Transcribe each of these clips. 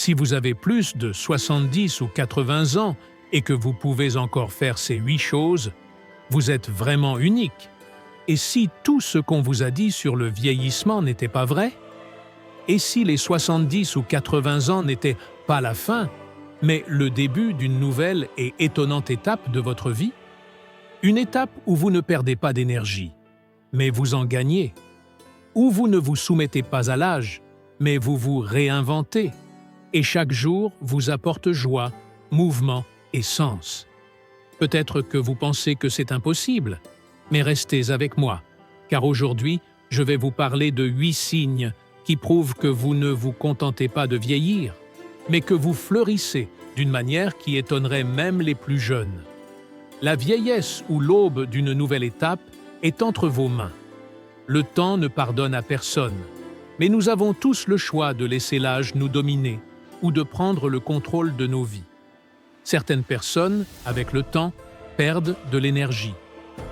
Si vous avez plus de 70 ou 80 ans et que vous pouvez encore faire ces 8 choses, vous êtes vraiment unique. Et si tout ce qu'on vous a dit sur le vieillissement n'était pas vrai? Et si les 70 ou 80 ans n'étaient pas la fin, mais le début d'une nouvelle et étonnante étape de votre vie? Une étape où vous ne perdez pas d'énergie, mais vous en gagnez. Où vous ne vous soumettez pas à l'âge, mais vous vous réinventez. Et chaque jour vous apporte joie, mouvement et sens. Peut-être que vous pensez que c'est impossible, mais restez avec moi, car aujourd'hui, je vais vous parler de 8 signes qui prouvent que vous ne vous contentez pas de vieillir, mais que vous fleurissez d'une manière qui étonnerait même les plus jeunes. La vieillesse ou l'aube d'une nouvelle étape est entre vos mains. Le temps ne pardonne à personne, mais nous avons tous le choix de laisser l'âge nous dominer ou de prendre le contrôle de nos vies. Certaines personnes, avec le temps, perdent de l'énergie,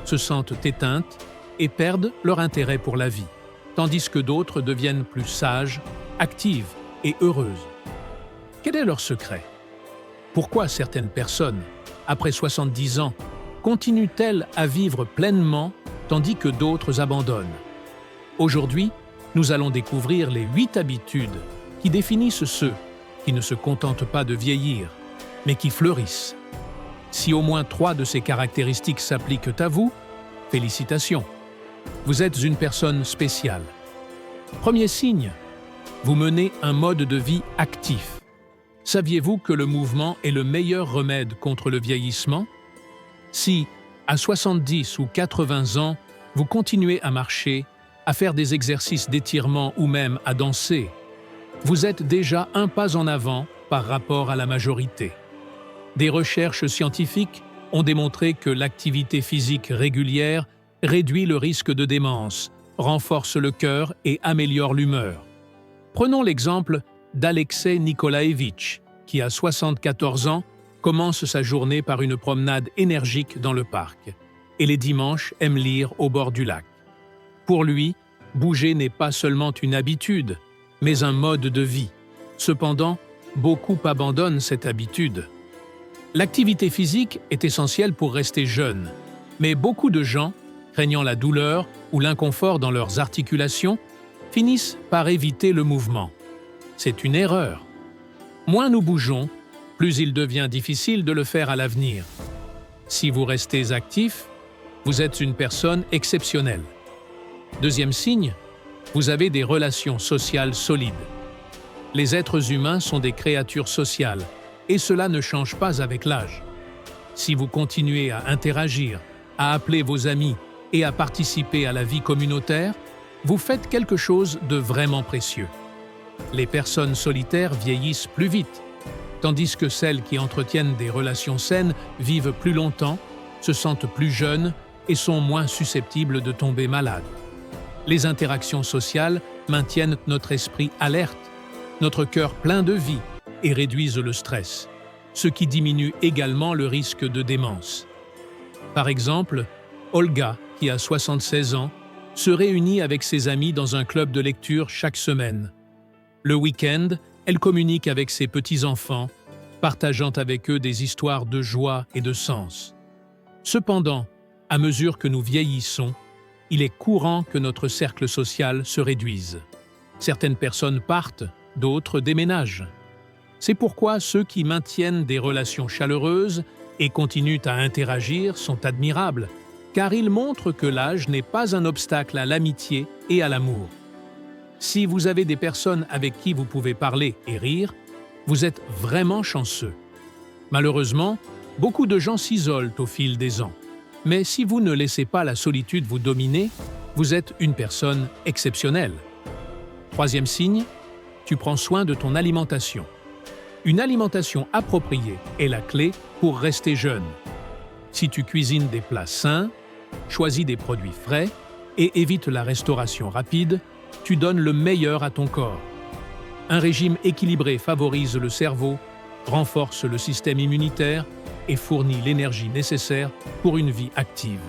se sentent éteintes et perdent leur intérêt pour la vie, tandis que d'autres deviennent plus sages, actives et heureuses. Quel est leur secret? Pourquoi certaines personnes, après 70 ans, continuent-elles à vivre pleinement tandis que d'autres abandonnent? Aujourd'hui, nous allons découvrir les 8 habitudes qui définissent ceux qui ne se contentent pas de vieillir, mais qui fleurissent. Si au moins 3 de ces caractéristiques s'appliquent à vous, félicitations. Vous êtes une personne spéciale. Premier signe, vous menez un mode de vie actif. Saviez-vous que le mouvement est le meilleur remède contre le vieillissement? Si, à 70 ou 80 ans, vous continuez à marcher, à faire des exercices d'étirement ou même à danser, vous êtes déjà un pas en avant par rapport à la majorité. Des recherches scientifiques ont démontré que l'activité physique régulière réduit le risque de démence, renforce le cœur et améliore l'humeur. Prenons l'exemple d'Alexei Nikolaevitch, qui à 74 ans commence sa journée par une promenade énergique dans le parc, et les dimanches aime lire au bord du lac. Pour lui, bouger n'est pas seulement une habitude, mais un mode de vie. Cependant, beaucoup abandonnent cette habitude. L'activité physique est essentielle pour rester jeune, mais beaucoup de gens, craignant la douleur ou l'inconfort dans leurs articulations, finissent par éviter le mouvement. C'est une erreur. Moins nous bougeons, plus il devient difficile de le faire à l'avenir. Si vous restez actif, vous êtes une personne exceptionnelle. Deuxième signe, vous avez des relations sociales solides. Les êtres humains sont des créatures sociales, et cela ne change pas avec l'âge. Si vous continuez à interagir, à appeler vos amis et à participer à la vie communautaire, vous faites quelque chose de vraiment précieux. Les personnes solitaires vieillissent plus vite, tandis que celles qui entretiennent des relations saines vivent plus longtemps, se sentent plus jeunes et sont moins susceptibles de tomber malades. Les interactions sociales maintiennent notre esprit alerte, notre cœur plein de vie et réduisent le stress, ce qui diminue également le risque de démence. Par exemple, Olga, qui a 76 ans, se réunit avec ses amis dans un club de lecture chaque semaine. Le week-end, elle communique avec ses petits-enfants, partageant avec eux des histoires de joie et de sens. Cependant, à mesure que nous vieillissons, il est courant que notre cercle social se réduise. Certaines personnes partent, d'autres déménagent. C'est pourquoi ceux qui maintiennent des relations chaleureuses et continuent à interagir sont admirables, car ils montrent que l'âge n'est pas un obstacle à l'amitié et à l'amour. Si vous avez des personnes avec qui vous pouvez parler et rire, vous êtes vraiment chanceux. Malheureusement, beaucoup de gens s'isolent au fil des ans. Mais si vous ne laissez pas la solitude vous dominer, vous êtes une personne exceptionnelle. Troisième signe, tu prends soin de ton alimentation. Une alimentation appropriée est la clé pour rester jeune. Si tu cuisines des plats sains, choisis des produits frais et évites la restauration rapide, tu donnes le meilleur à ton corps. Un régime équilibré favorise le cerveau, renforce le système immunitaire et fournit l'énergie nécessaire pour une vie active.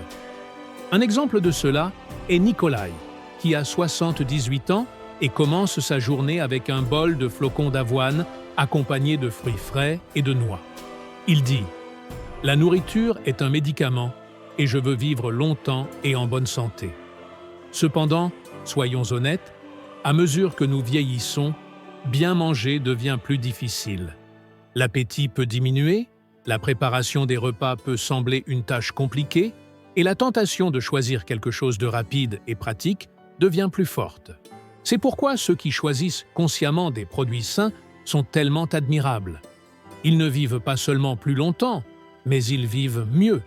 Un exemple de cela est Nikolai, qui a 78 ans et commence sa journée avec un bol de flocons d'avoine accompagné de fruits frais et de noix. Il dit « La nourriture est un médicament et je veux vivre longtemps et en bonne santé. » Cependant, soyons honnêtes, à mesure que nous vieillissons, bien manger devient plus difficile. L'appétit peut diminuer, la préparation des repas peut sembler une tâche compliquée et la tentation de choisir quelque chose de rapide et pratique devient plus forte. C'est pourquoi ceux qui choisissent consciemment des produits sains sont tellement admirables. Ils ne vivent pas seulement plus longtemps, mais ils vivent mieux.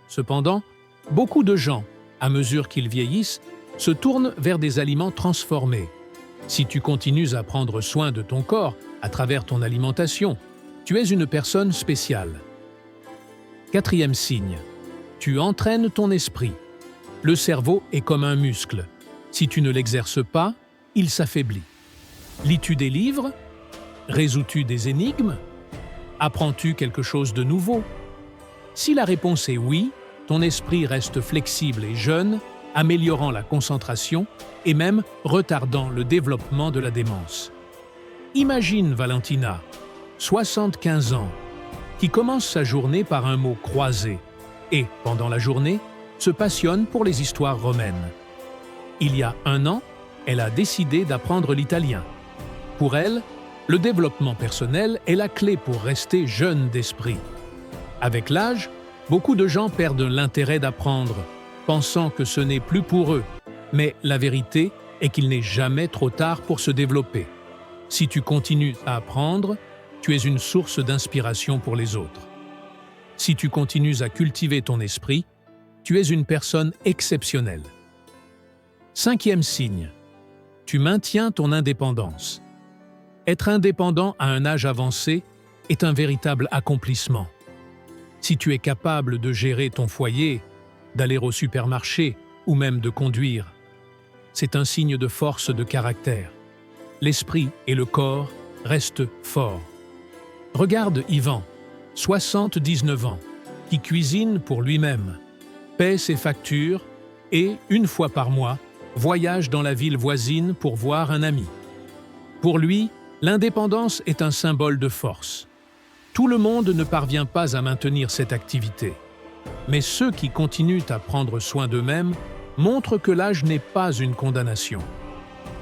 Cependant, beaucoup de gens, à mesure qu'ils vieillissent, se tournent vers des aliments transformés. Si tu continues à prendre soin de ton corps à travers ton alimentation, tu es une personne spéciale. Quatrième signe, tu entraînes ton esprit. Le cerveau est comme un muscle. Si tu ne l'exerces pas, il s'affaiblit. Lis-tu des livres? Résous-tu des énigmes? Apprends-tu quelque chose de nouveau? Si la réponse est oui, ton esprit reste flexible et jeune, améliorant la concentration et même retardant le développement de la démence. Imagine Valentina, 75 ans, qui commence sa journée par un mot croisé et, pendant la journée, se passionne pour les histoires romaines. Il y a 1 an, elle a décidé d'apprendre l'italien. Pour elle, le développement personnel est la clé pour rester jeune d'esprit. Avec l'âge, beaucoup de gens perdent l'intérêt d'apprendre, pensant que ce n'est plus pour eux, mais la vérité est qu'il n'est jamais trop tard pour se développer. Si tu continues à apprendre, tu es une source d'inspiration pour les autres. Si tu continues à cultiver ton esprit, tu es une personne exceptionnelle. Cinquième signe, tu maintiens ton indépendance. Être indépendant à un âge avancé est un véritable accomplissement. Si tu es capable de gérer ton foyer, d'aller au supermarché ou même de conduire, c'est un signe de force de caractère. L'esprit et le corps restent forts. Regarde Yvan, 79 ans, qui cuisine pour lui-même, paie ses factures et, 1 fois par mois, voyage dans la ville voisine pour voir un ami. Pour lui, l'indépendance est un symbole de force. Tout le monde ne parvient pas à maintenir cette activité. Mais ceux qui continuent à prendre soin d'eux-mêmes montrent que l'âge n'est pas une condamnation.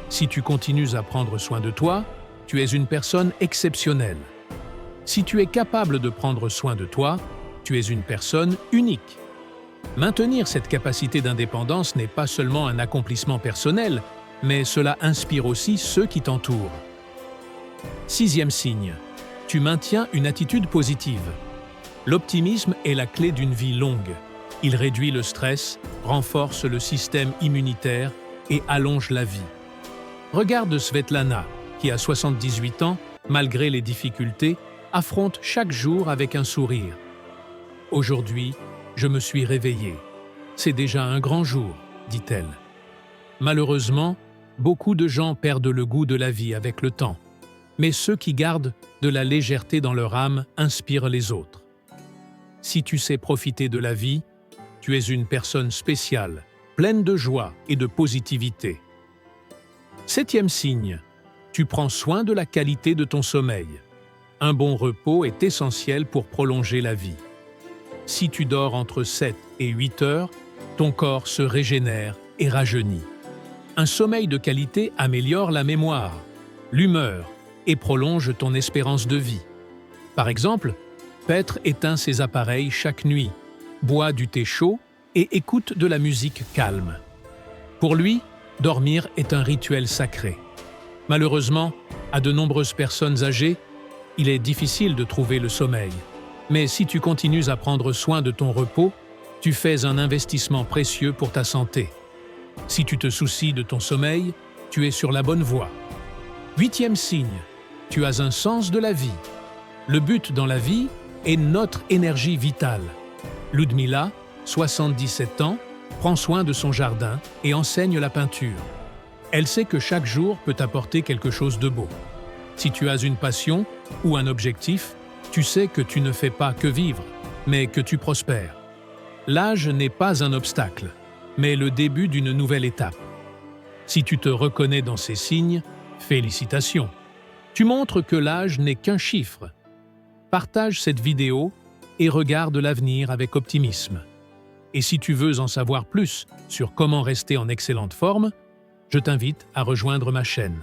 Si tu continues à prendre soin de toi, tu es une personne exceptionnelle. Si tu es capable de prendre soin de toi, tu es une personne unique. Maintenir cette capacité d'indépendance n'est pas seulement un accomplissement personnel, mais cela inspire aussi ceux qui t'entourent. Sixième signe, tu maintiens une attitude positive. L'optimisme est la clé d'une vie longue. Il réduit le stress, renforce le système immunitaire et allonge la vie. Regarde Svetlana, qui a 78 ans, malgré les difficultés, affronte chaque jour avec un sourire. « Aujourd'hui, je me suis réveillée. C'est déjà un grand jour, dit-elle. » Malheureusement, beaucoup de gens perdent le goût de la vie avec le temps, mais ceux qui gardent de la légèreté dans leur âme inspirent les autres. Si tu sais profiter de la vie, tu es une personne spéciale, pleine de joie et de positivité. Septième signe, tu prends soin de la qualité de ton sommeil. Un bon repos est essentiel pour prolonger la vie. Si tu dors entre 7 et 8 heures, ton corps se régénère et rajeunit. Un sommeil de qualité améliore la mémoire, l'humeur et prolonge ton espérance de vie. Par exemple, Petre éteint ses appareils chaque nuit, boit du thé chaud et écoute de la musique calme. Pour lui, dormir est un rituel sacré. Malheureusement, à de nombreuses personnes âgées, il est difficile de trouver le sommeil. Mais si tu continues à prendre soin de ton repos, tu fais un investissement précieux pour ta santé. Si tu te soucies de ton sommeil, tu es sur la bonne voie. Huitième signe, tu as un sens de la vie. Le but dans la vie est notre énergie vitale. Ludmila, 77 ans, prend soin de son jardin et enseigne la peinture. Elle sait que chaque jour peut apporter quelque chose de beau. Si tu as une passion ou un objectif, tu sais que tu ne fais pas que vivre, mais que tu prospères. L'âge n'est pas un obstacle, mais le début d'une nouvelle étape. Si tu te reconnais dans ces signes, félicitations. Tu montres que l'âge n'est qu'un chiffre. Partage cette vidéo et regarde l'avenir avec optimisme. Et si tu veux en savoir plus sur comment rester en excellente forme, je t'invite à rejoindre ma chaîne.